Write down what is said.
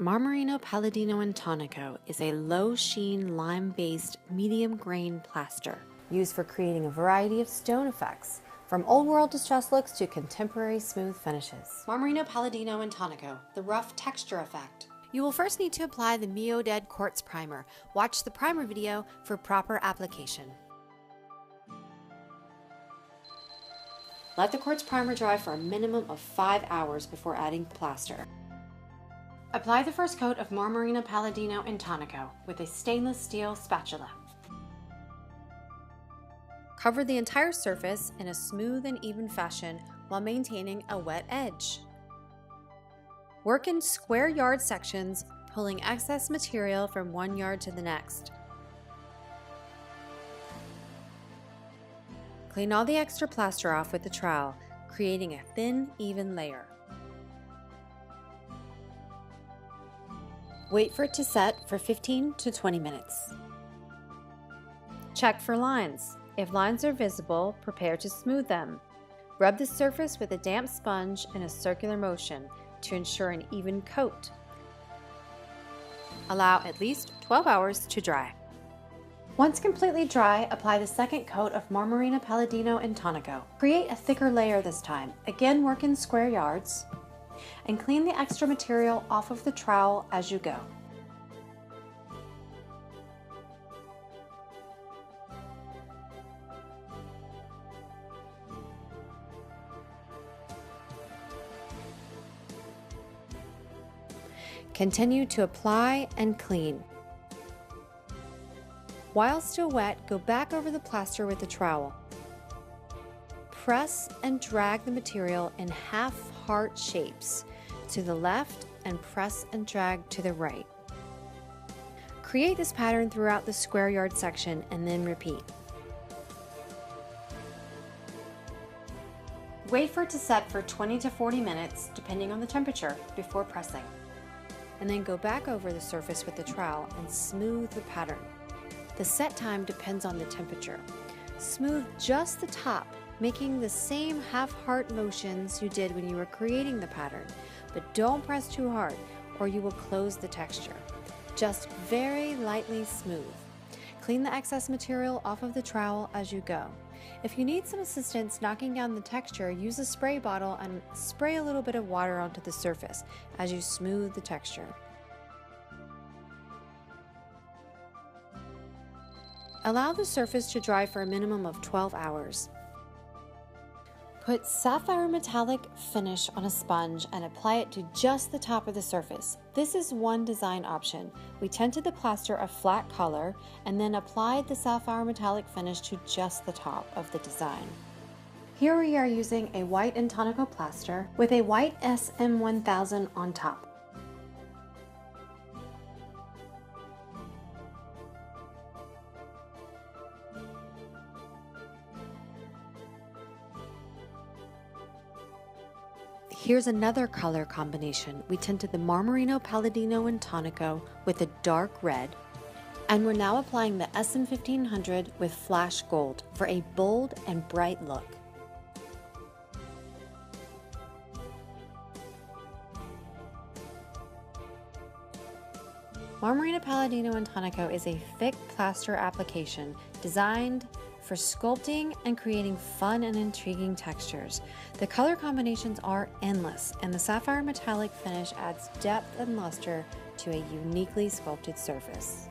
Marmorino Palladino Intonaco is a low-sheen, lime-based, medium-grain plaster used for creating a variety of stone effects, from old-world distressed looks to contemporary smooth finishes. Marmorino Palladino Intonaco, the rough texture effect. You will first need to apply the Meoded quartz primer. Watch the primer video for proper application. Let the quartz primer dry for a minimum of 5 hours before adding plaster. Apply the first coat of Marmorino Palladino Intonaco with a stainless steel spatula. Cover the entire surface in a smooth and even fashion while maintaining a wet edge. Work in square yard sections, pulling excess material from one yard to the next. Clean all the extra plaster off with a trowel, creating a thin, even layer. Wait for it to set for 15 to 20 minutes. Check for lines. If lines are visible, prepare to smooth them. Rub the surface with a damp sponge in a circular motion to ensure an even coat. Allow at least 12 hours to dry. Once completely dry, apply the second coat of Marmorino Palladino Intonaco. Create a thicker layer this time. Again, work in square yards, and clean the extra material off of the trowel as you go. Continue to apply and clean. While still wet, go back over the plaster with the trowel. Press and drag the material in half-heart shapes to the left and press and drag to the right. Create this pattern throughout the square yard section and then repeat. Wait for it to set for 20 to 40 minutes, depending on the temperature, before pressing. And then go back over the surface with the trowel and smooth the pattern. The set time depends on the temperature. Smooth just the top, making the same half-heart motions you did when you were creating the pattern, but don't press too hard or you will close the texture. Just very lightly smooth. Clean the excess material off of the trowel as you go. If you need some assistance knocking down the texture, use a spray bottle and spray a little bit of water onto the surface as you smooth the texture. Allow the surface to dry for a minimum of 12 hours. Put sapphire metallic finish on a sponge and apply it to just the top of the surface. This is one design option. We tinted the plaster a flat color and then applied the sapphire metallic finish to just the top of the design. Here we are using a white Intonaco plaster with a white SM1000 on top. Here's another color combination. We tinted the Marmorino Palladino Intonaco with a dark red, and we're now applying the SM1500 with flash gold for a bold and bright look. Marmorino Palladino Intonaco is a thick plaster application designed for sculpting and creating fun and intriguing textures. The color combinations are endless, and the sapphire metallic finish adds depth and luster to a uniquely sculpted surface.